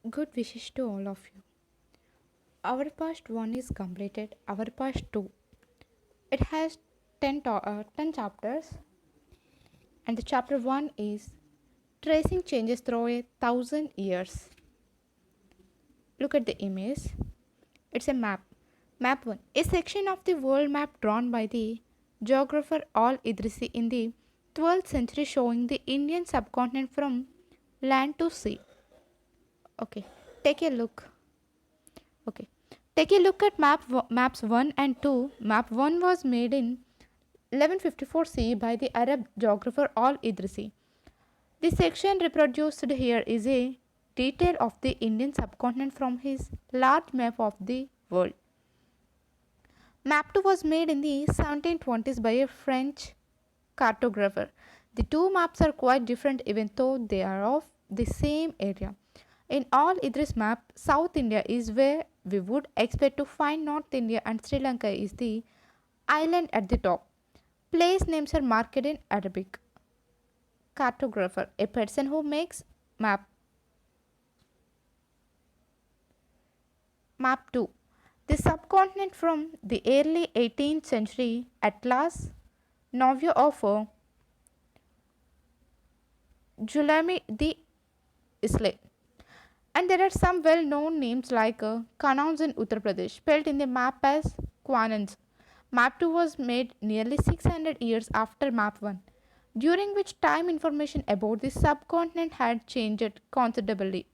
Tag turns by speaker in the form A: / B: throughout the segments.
A: Good wishes to all of you. Our past 1 is completed. Our past 2. It has 10 chapters, and the chapter 1 is tracing changes through 1,000 years. Look at the image. It's a map. Map 1. A section of the world map drawn by the geographer Al Idrisi in the 12th century showing the Indian subcontinent from land to sea. Okay, take a look. Okay. Take a look at maps 1 and 2. Map 1 was made in 1154 CE by the Arab geographer Al Idrisi. The section reproduced here is a detail of the Indian subcontinent from his large map of the world. Map 2 was made in the 1720s by a French cartographer. The two maps are quite different even though they are of the same area. In Al Idris map, South India is where we would expect to find North India and Sri Lanka is the island at the top. Place names are marked in Arabic. Cartographer, a person who makes map. Map 2. The subcontinent from the early 18th century Atlas Novio of Julami the Isle. And there are some well-known names like Kanauns in Uttar Pradesh, spelled in the map as Quanans. Map 2 was made nearly 600 years after Map 1, during which time information about the subcontinent had changed considerably.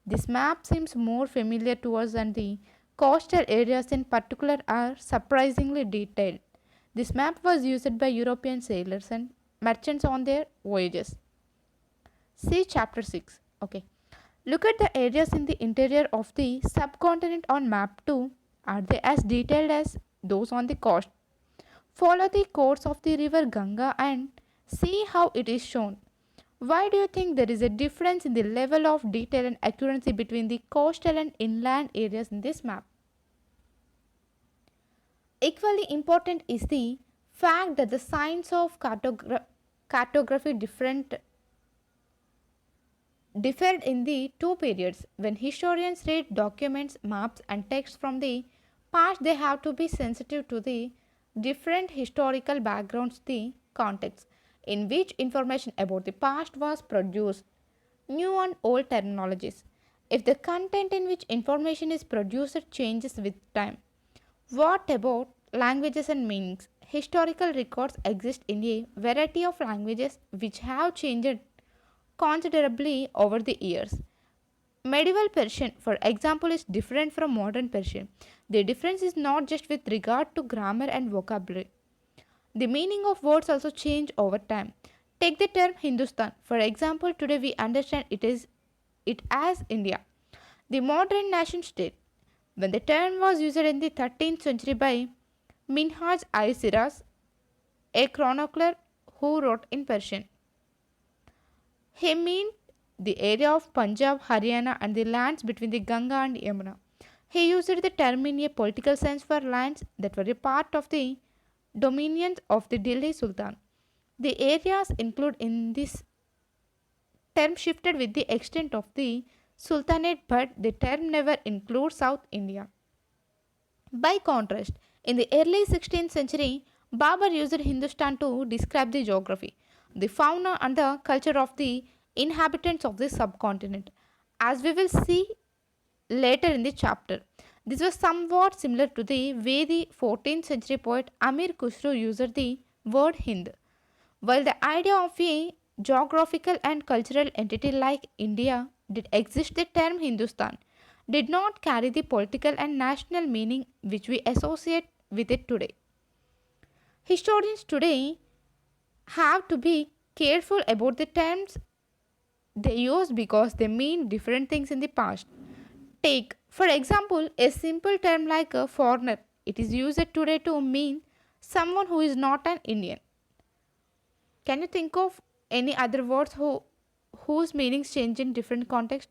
A: This map seems more familiar to us, and the coastal areas in particular are surprisingly detailed. This map was used by European sailors and merchants on their voyages. See chapter 6. Okay. Look at the areas in the interior of the subcontinent on map 2. Are they as detailed as those on the coast? Follow the course of the river Ganga and see how it is shown. Why do you think there is a difference in the level of detail and accuracy between the coastal and inland areas in this map? Equally important is the fact that the science of cartography differed in the two periods. When historians read documents, maps, and texts from the past, they have to be sensitive to the different historical backgrounds, the context in which information about the past was produced, new and old terminologies. If the content in which information is produced changes with time, what about languages and meanings? Historical records exist in a variety of languages which have changed considerably over the years. Medieval Persian, for example, is different from modern Persian. The difference is not just with regard to grammar and vocabulary. The meaning of words also change over time. Take the term Hindustan. For example, today we understand it as India, the modern nation state. When the term was used in the 13th century by Minhaj I Siras, a chronicler who wrote in Persian, he meant the area of Punjab, Haryana, and the lands between the Ganga and Yamuna. He used the term in a political sense for lands that were a part of the dominions of the Delhi Sultan. The areas included in this term shifted with the extent of the Sultanate, but the term never includes South India. By contrast, in the early 16th century, Babur used Hindustan to describe the geography, the fauna, and the culture of the inhabitants of the subcontinent, as we will see later in the chapter. This was somewhat similar to the way the 14th century poet Amir Khusro used the word Hind. While the idea of a geographical and cultural entity like India did exist, the term Hindustan did not carry the political and national meaning which we associate with it today. Historians today have to be careful about the terms they use because they mean different things in the past. Take, for example, a simple term like a foreigner. It is used today to mean someone who is not an Indian. Can you think of any other words whose meanings change in different contexts?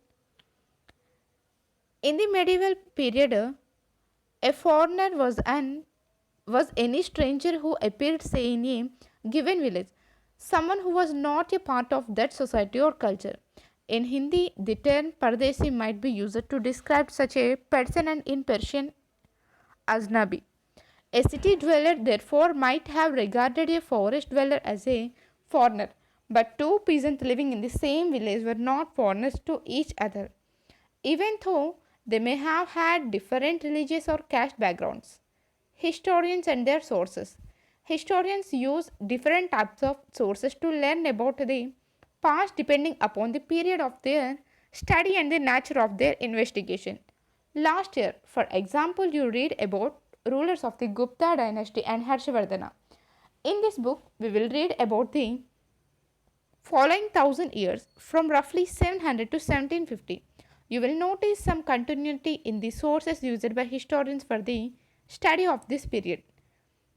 A: In the medieval period, a foreigner was any stranger who appeared, say, in a given village, someone who was not a part of that society or culture. In Hindi, the term Pardesi might be used to describe such a person, and in Persian, Aznabi. A city dweller therefore might have regarded a forest dweller as a foreigner, but two peasants living in the same village were not foreigners to each other, even though they may have had different religious or caste backgrounds. Historians and their sources. Historians use different types of sources to learn about the past depending upon the period of their study and the nature of their investigation. Last year, for example, you read about rulers of the Gupta dynasty and Harshavardhana. In this book, we will read about the following 1000 years from roughly 700 to 1750. You will notice some continuity in the sources used by historians for the study of this period.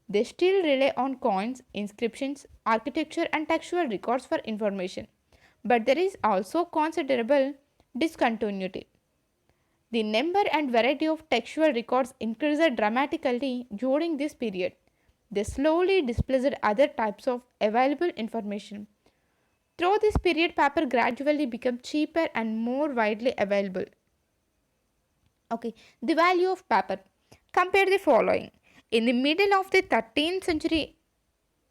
A: They still rely on coins, inscriptions, architecture, and textual records for information. But there is also considerable discontinuity. The number and variety of textual records increased dramatically during this period. They slowly displaced other types of available information. Through this period, paper gradually became cheaper and more widely available. Okay, the value of paper. Compare the following. In the middle of the 13th century,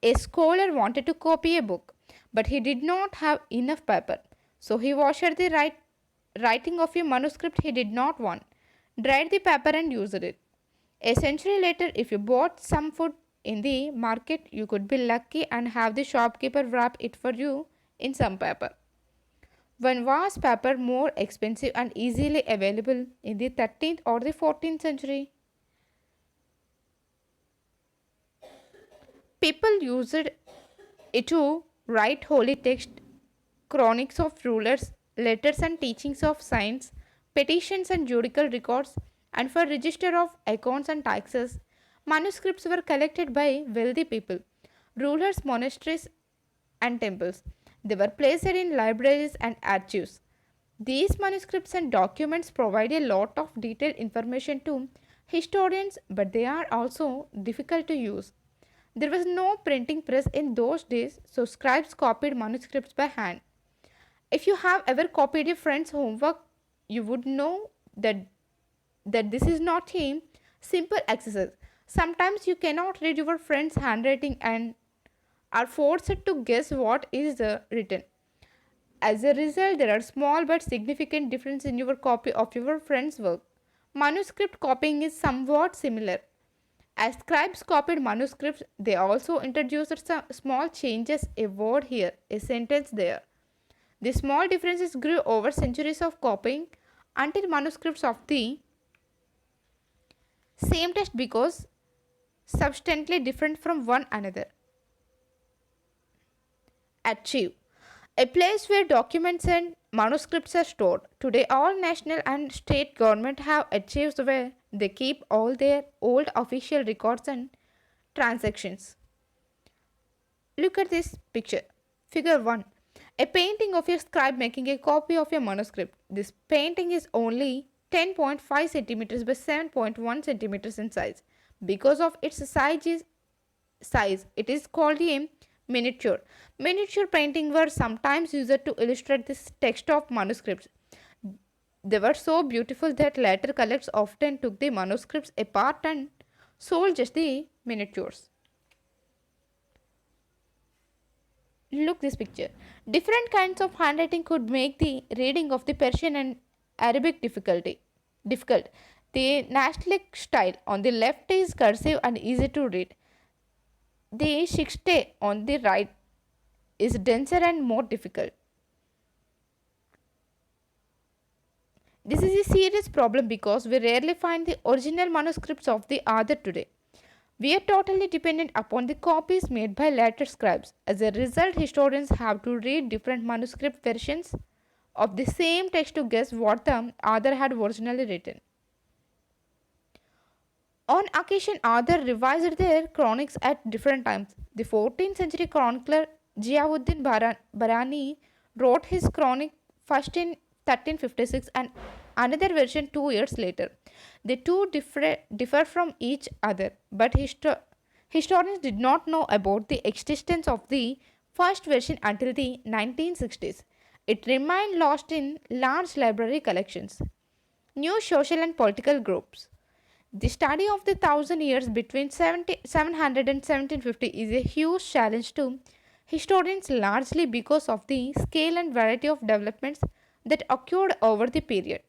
A: a scholar wanted to copy a book, but he did not have enough paper. So he washed the writing of a manuscript he did not want, dried the paper and used it. A century later, if you bought some food in the market, you could be lucky and have the shopkeeper wrap it for you in some paper. When was paper more expensive and easily available in the 13th or the 14th century? People used it to write holy text, chronics of rulers, letters and teachings of science, petitions and judicial records, and for register of accounts and taxes. Manuscripts were collected by wealthy people, rulers, monasteries, and temples. They were placed in libraries and archives. These manuscripts and documents provide a lot of detailed information to historians, but they are also difficult to use. There was no printing press in those days, so scribes copied manuscripts by hand. If you have ever copied a friend's homework, you would know that this is not a simple exercise. Sometimes you cannot read your friend's handwriting and are forced to guess what is written. As a result, there are small but significant differences in your copy of your friend's work. Manuscript copying is somewhat similar. As scribes copied manuscripts, they also introduced some small changes, a word here, a sentence there. The small differences grew over centuries of copying until manuscripts of the same text because substantially different from one another. Archive, a place where documents and manuscripts are stored. Today, all national and state government have archives where they keep all their old official records and transactions. Look at this picture. Figure 1. A painting of a scribe making a copy of a manuscript. This painting is only 10.5 centimeters by 7.1 centimeters in size. Because of its size, it is called a miniature. Miniature paintings were sometimes used to illustrate the text of manuscripts. They were so beautiful that later collectors often took the manuscripts apart and sold just the miniatures. Look this picture. Different kinds of handwriting could make the reading of the Persian and Arabic difficult. The Nastaliq style on the left is cursive and easy to read. The Shikste on the right is denser and more difficult. This is a serious problem because we rarely find the original manuscripts of the author today. We are totally dependent upon the copies made by later scribes. As a result, historians have to read different manuscript versions of the same text to guess what the author had originally written. On occasion, authors revised their chroniques at different times. The 14th century chronicler Ziauddin Barani wrote his chronic first in 1356 and another version 2 years later. The two differ from each other, but historians did not know about the existence of the first version until the 1960s. It remained lost in large library collections. New social and political groups. The study of the thousand years between 700 and 1750 is a huge challenge to historians largely because of the scale and variety of developments that occurred over the period.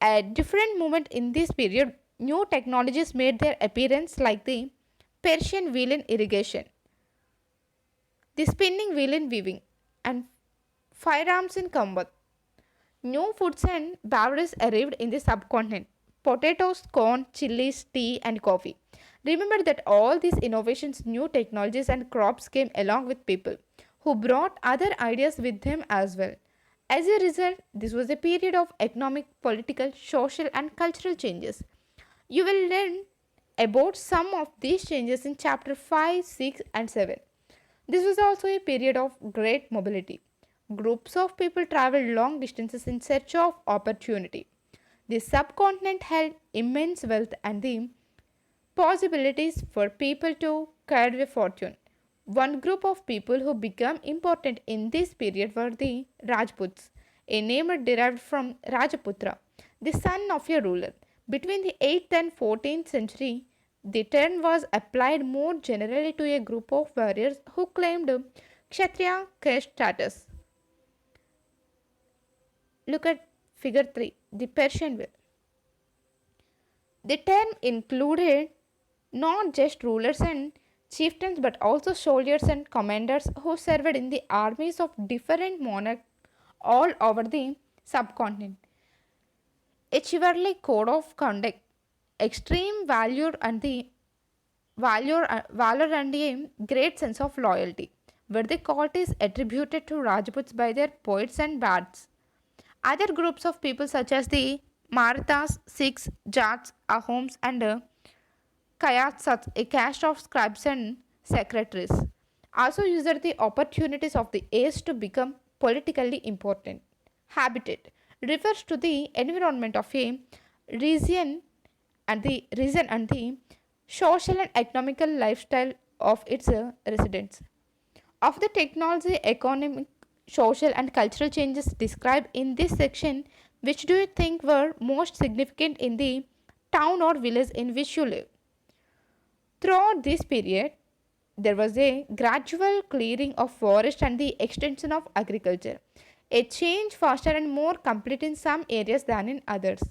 A: At different moments in this period, new technologies made their appearance like the Persian wheel in irrigation, the spinning wheel in weaving, and firearms in combat. New foods and beverages arrived in the subcontinent: potatoes, corn, chilies, tea, and coffee. Remember that all these innovations, new technologies, and crops came along with people who brought other ideas with them as well. As a result, this was a period of economic, political, social, and cultural changes. You will learn about some of these changes in chapter 5, 6, and 7. This was also a period of great mobility. Groups of people traveled long distances in search of opportunity. The subcontinent held immense wealth and the possibilities for people to carve a fortune. One group of people who became important in this period were the Rajputs, a name derived from Rajaputra, the son of a ruler. Between the 8th and 14th century, the term was applied more generally to a group of warriors who claimed Kshatriya caste status. Look at figure 3, the Persian wheel. The term included not just rulers and chieftains but also soldiers and commanders who served in the armies of different monarchs all over the subcontinent. A chivalry code of conduct, extreme valor and a great sense of loyalty were the qualities attributed to Rajputs by their poets and bards. Other groups of people such as the Marathas, Sikhs, Jats, Ahoms, and Kayatsats, a caste of scribes and secretaries, also used the opportunities of the age to become politically important. Habitat refers to the environment of a region and the social and economical lifestyle of its residents. Of the technology, economic, social, and cultural changes described in this section, which do you think were most significant in the town or village in which you live? Throughout this period, there was a gradual clearing of forest and the extension of agriculture, a change faster and more complete in some areas than in others.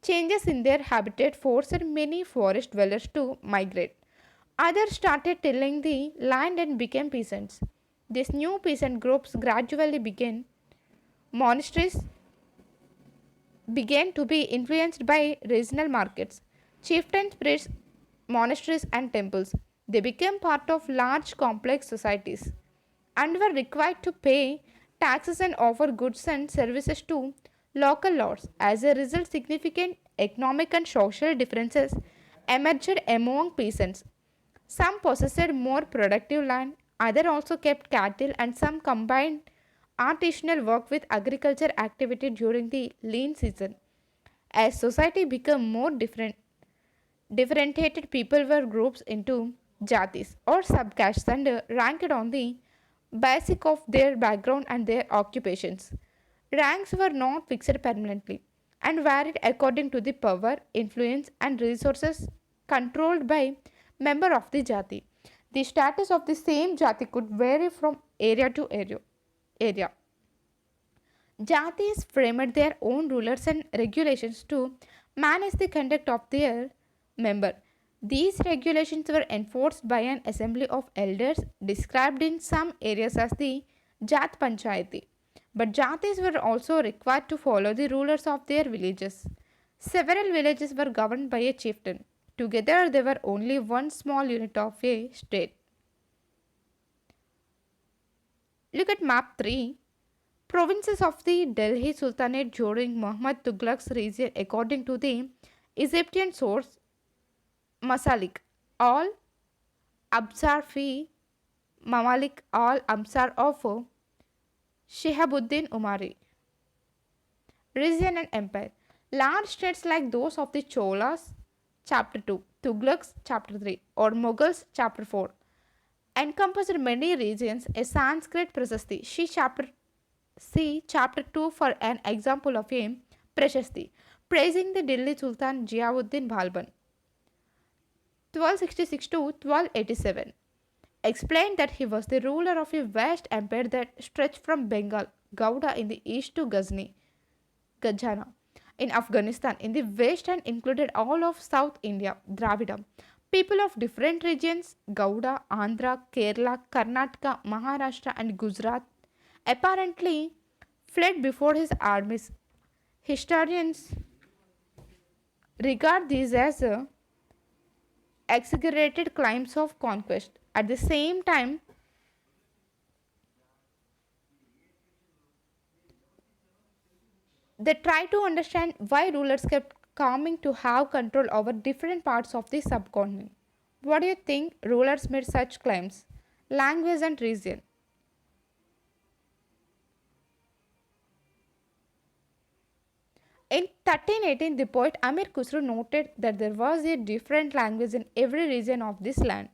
A: Changes in their habitat forced many forest dwellers to migrate. Others started tilling the land and became peasants. These new peasant groups gradually monasteries began to be influenced by regional markets, chieftains, priests, monasteries, and temples. They became part of large complex societies and were required to pay taxes and offer goods and services to local lords. As a result, significant economic and social differences emerged among peasants. Some possessed more productive land, others also kept cattle, and some combined artisanal work with agriculture activity during the lean season. As society became more differentiated, people were grouped into jatis or subcastes and ranked on the basis of their background and their occupations. Ranks were not fixed permanently and varied according to the power, influence, and resources controlled by member of the jati. The status of the same jati could vary from area to area. Jatis framed their own rulers and regulations to manage the conduct of their member. These regulations were enforced by an assembly of elders described in some areas as the Jat Panchayati. But Jatis were also required to follow the rulers of their villages. Several villages were governed by a chieftain. Together, they were only one small unit of a state. Look at map 3. Provinces of the Delhi Sultanate during Muhammad Tughlaq's reign according to the Egyptian source Masalik. All Absar fi Mamalik al Amsar of Shihabuddin Umari. Region and Empire. Large states like those of the Cholas, chapter 2, Tughlaqs, chapter 3, or Mughals, chapter 4, encompassed many regions. A Sanskrit Prasasti, see chapter See chapter 2 for an example of a Prashasti, praising the Delhi Sultan Ziauddin Balban 1266 to 1287. Explained that he was the ruler of a vast empire that stretched from Bengal, Gauda in the east to Gajana in Afghanistan in the west and included all of South India, Dravida. People of different regions, Gauda, Andhra, Kerala, Karnataka, Maharashtra, and Gujarat, apparently fled before his armies. Historians regard these as exaggerated claims of conquest. At the same time, they try to understand why rulers kept coming to have control over different parts of the subcontinent. What do you think rulers made such claims? Language and region. In 1318, the poet Amir Khusro noted that there was a different language in every region of this land.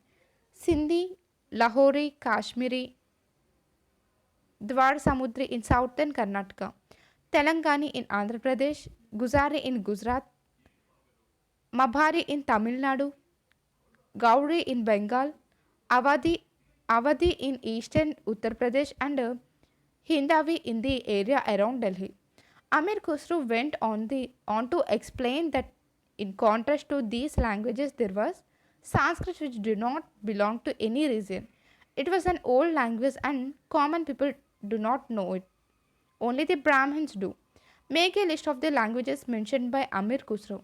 A: Sindhi, Lahori, Kashmiri, Dwar Samudri in southern Karnataka, Telangani in Andhra Pradesh, Guzari in Gujarat, Mabhari in Tamil Nadu, Gauri in Bengal, Awadhi in eastern Uttar Pradesh, and Hindavi in the area around Delhi. Amir Khusro went on to explain that in contrast to these languages, there was Sanskrit which did not belong to any region. It was an old language and common people do not know it. Only the Brahmins do. Make a list of the languages mentioned by Amir Khusro.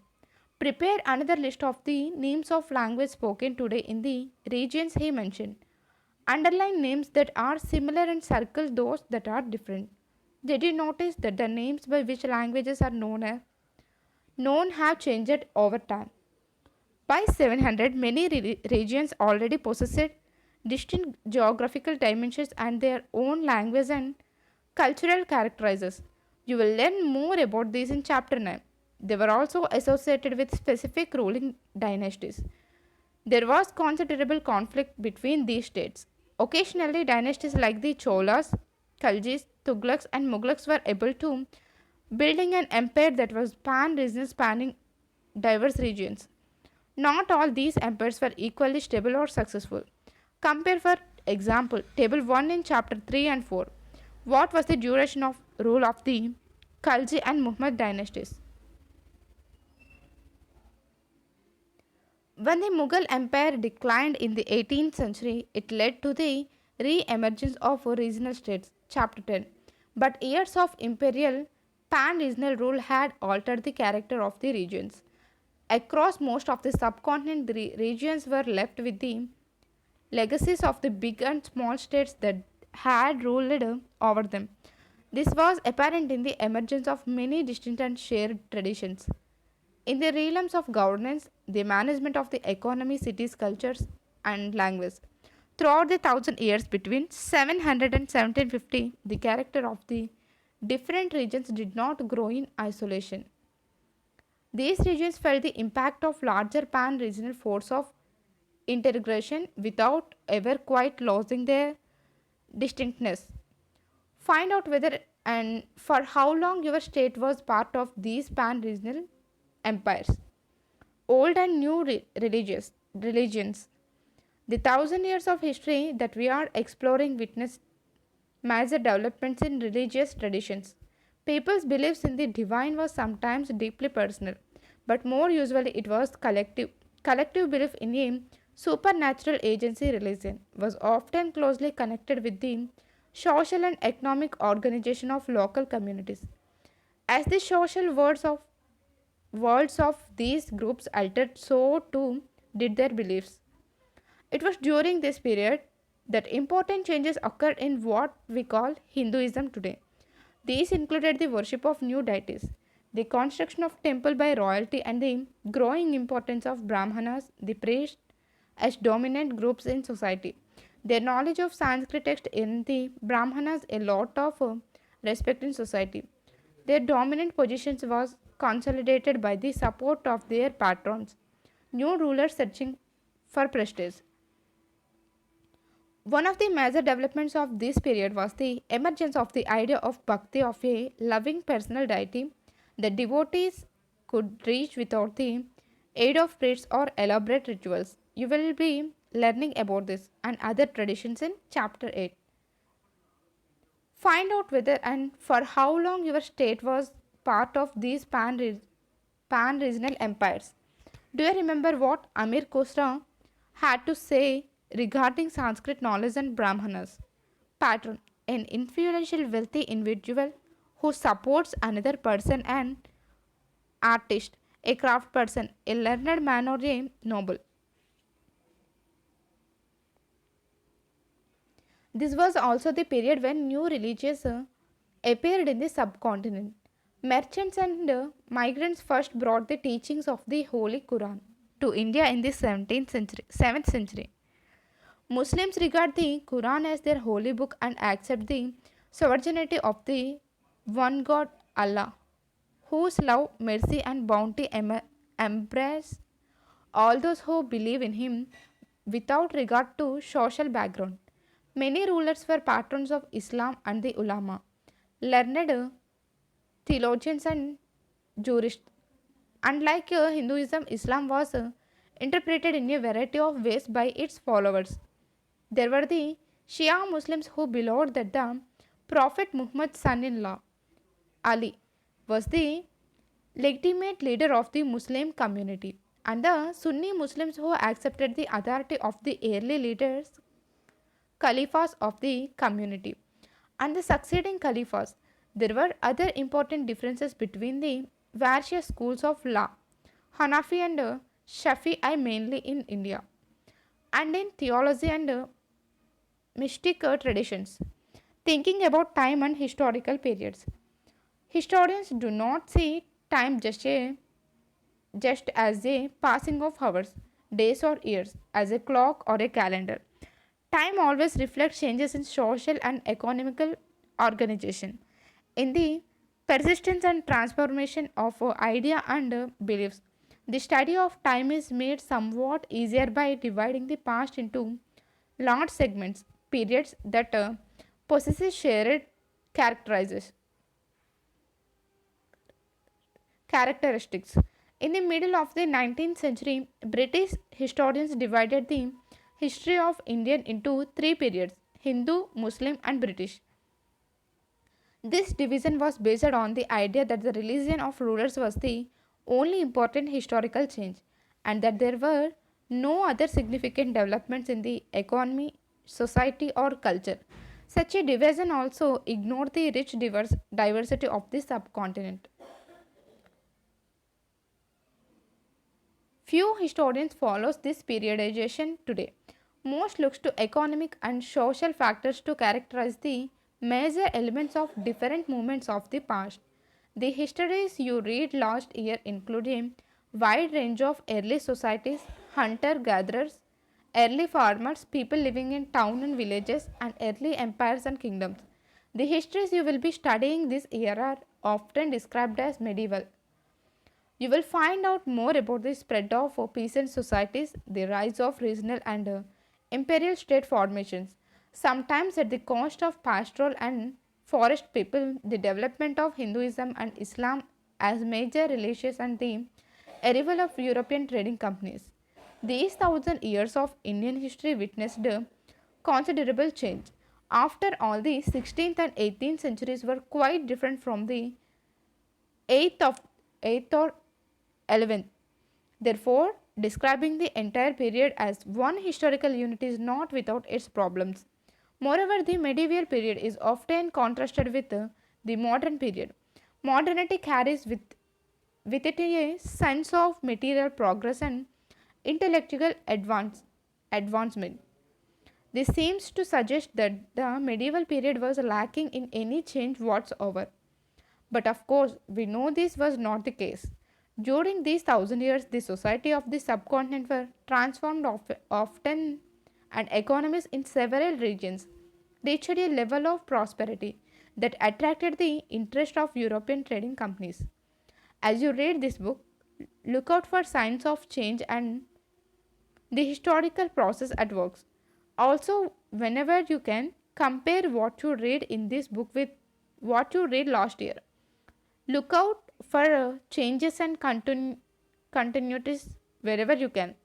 A: Prepare another list of the names of language spoken today in the regions he mentioned. Underline names that are similar and circle those that are different. Did you notice that the names by which languages are known have changed over time? By 700, many regions already possessed distinct geographical dimensions and their own language and cultural characteristics. You will learn more about these in chapter 9. They were also associated with specific ruling dynasties. There was considerable conflict between these states. Occasionally, dynasties like the Cholas, Khaljis, Tughlaqs, and Mughlaqs were able to building an empire that was pan-regional spanning diverse regions. Not all these empires were equally stable or successful. Compare, for example, Table 1 in Chapter 3 and 4. What was the duration of rule of the Khalji and Muhammad dynasties? When the Mughal Empire declined in the 18th century, it led to the re emergence of regional states, Chapter 10. But years of imperial pan regional rule had altered the character of the regions. Across most of the subcontinent, the regions were left with the legacies of the big and small states that had ruled over them. This was apparent in the emergence of many distinct and shared traditions. In the realms of governance, the management of the economy, cities, cultures, and language. Throughout the thousand years between 700 and 1750, the character of the different regions did not grow in isolation. These regions felt the impact of larger pan-regional force of integration without ever quite losing their distinctness. Find out whether and for how long your state was part of these pan-regional empires. Old and new religions. The thousand years of history that we are exploring witnessed major developments in religious traditions. People's beliefs in the divine was sometimes deeply personal, but more usually it was collective. Collective belief in a supernatural agency religion was often closely connected with the social and economic organization of local communities. As the social worlds of these groups altered, so too did their beliefs. It was during this period that important changes occurred in what we call Hinduism today. These included the worship of new deities, the construction of temple by royalty, and the growing importance of Brahmanas, the priests, as dominant groups in society. Their knowledge of Sanskrit text in the Brahmanas a lot of respect in society. Their dominant positions was consolidated by the support of their patrons, new rulers searching for prestige. One of the major developments of this period was the emergence of the idea of bhakti, of a loving personal deity that devotees could reach without the aid of priests or elaborate rituals. You will be learning about this and other traditions in chapter 8. Find out whether and for how long your state was part of these pan regional empires. Do you remember what Amir Khosrow had to say regarding Sanskrit knowledge and Brahmanas? Pattern: an influential wealthy individual who supports another person, an artist, a craft person, a learned man, or a noble. This was also the period when new religions appeared in the subcontinent. Merchants and migrants first brought the teachings of the Holy Quran to India in the 17th century, 7th century. Muslims regard the Quran as their holy book and accept the sovereignty of the one God Allah, whose love, mercy, and bounty embrace all those who believe in Him without regard to social background. Many rulers were patrons of Islam and the ulama, learned theologians and jurists. Unlike Hinduism, Islam was interpreted in a variety of ways by its followers. There were the Shia Muslims who believed that the Prophet Muhammad's son in law, Ali, was the legitimate leader of the Muslim community, and the Sunni Muslims who accepted the authority of the early leaders, caliphs of the community, and the succeeding caliphs. There were other important differences between the various schools of law, Hanafi and Shafi'i mainly in India, and in theology and mystic traditions. Thinking about time and historical periods. Historians do not see time just as a passing of hours, days or years, as a clock or a calendar. Time always reflects changes in social and economical organization, in the persistence and transformation of idea and beliefs. The study of time is made somewhat easier by dividing the past into large segments, periods that possesses shared characterizes characteristics. In the middle of the 19th century, British historians divided the history of India into three periods: Hindu, Muslim, and British. This division was based on the idea that the religion of rulers was the only important historical change and that there were no other significant developments in the economy, society, or culture. Such a division also ignored the rich diversity of the subcontinent. Few historians follows this periodization today. Most looks to economic and social factors to characterize the major elements of different movements of the past. The histories you read last year include a wide range of early societies, hunter-gatherers, early farmers, people living in town and villages, and early empires and kingdoms. The histories you will be studying this year are often described as medieval. You will find out more about the spread of peasant societies, the rise of regional and imperial state formations, sometimes at the cost of pastoral and forest people, the development of Hinduism and Islam as major religions, and the arrival of European trading companies. These thousand years of Indian history witnessed a considerable change. After all, the 16th and 18th centuries were quite different from the 8th of 8th or 11th. Therefore, describing the entire period as one historical unit is not without its problems. Moreover, the medieval period is often contrasted with the modern period. Modernity carries with it a sense of material progress and intellectual advancement. This seems to suggest that the medieval period was lacking in any change whatsoever. But of course, we know this was not the case. During these thousand years, the society of the subcontinent were transformed often, and economies in several regions reached a level of prosperity that attracted the interest of European trading companies. As you read this book, look out for signs of change and the historical process at work. Also, Whenever you can, compare what you read in this book with what you read last year. Look out for changes and continuities wherever you can.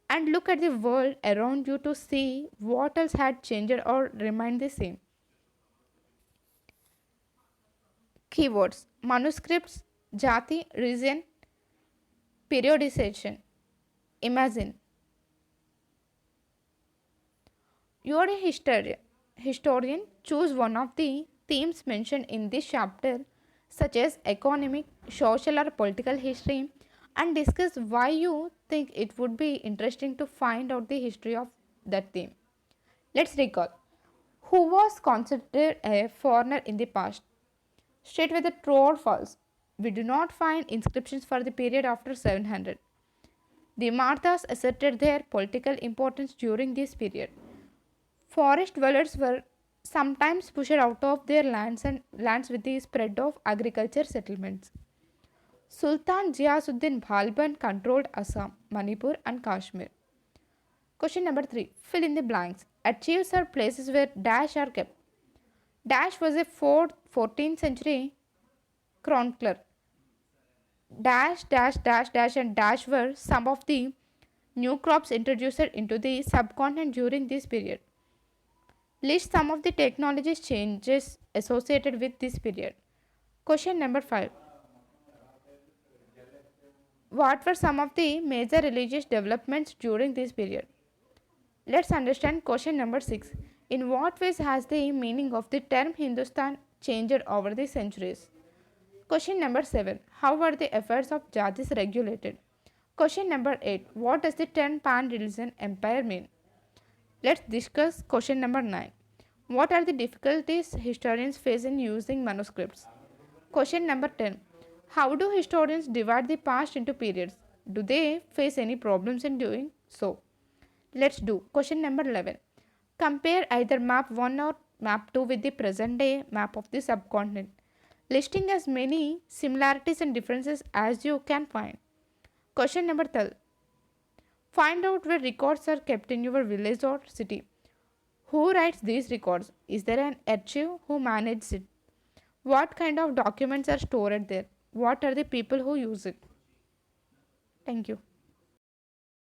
A: And look at the world around you to see what else had changed or remained the same. Keywords: manuscripts, jati, region, periodization. Imagine you are a historian. Choose one of the themes mentioned in this chapter, such as economic, social, or political history, and discuss why you think it would be interesting to find out the history of that theme. Let's recall who was considered a foreigner in the past. Straight with a true or false. We do not find inscriptions for the period after 700. The Marthas asserted their political importance during this period. Forest dwellers were sometimes pushed out of their lands with the spread of agriculture settlements. Sultan Ghiyasuddin Balban controlled Assam, Manipur, and Kashmir. Question number 3. Fill in the blanks. Archives are places where dash are kept. Dash was a 4th 14th century chronicler. Dash, dash, dash, dash, and dash were some of the new crops introduced into the subcontinent during this period. List some of the technologies changes associated with this period. Question number 5. What were some of the major religious developments during this period? Let's understand question number 6. In what ways has the meaning of the term Hindustan changed over the centuries? Question number 7. How were the affairs of judges regulated? Question number 8. What does the term pan-religion empire mean? Let's discuss question number 9. What are the difficulties historians face in using manuscripts? Question number 10. How do historians divide the past into periods? Do they face any problems in doing so? Let's do question number 11. Compare either map 1 or map 2 with the present day map of the subcontinent, listing as many similarities and differences as you can find. Question number 12. Find out where records are kept in your village or city. Who writes these records? Is there an archive? Who manages it? What kind of documents are stored there? What are the people who use it? Thank you.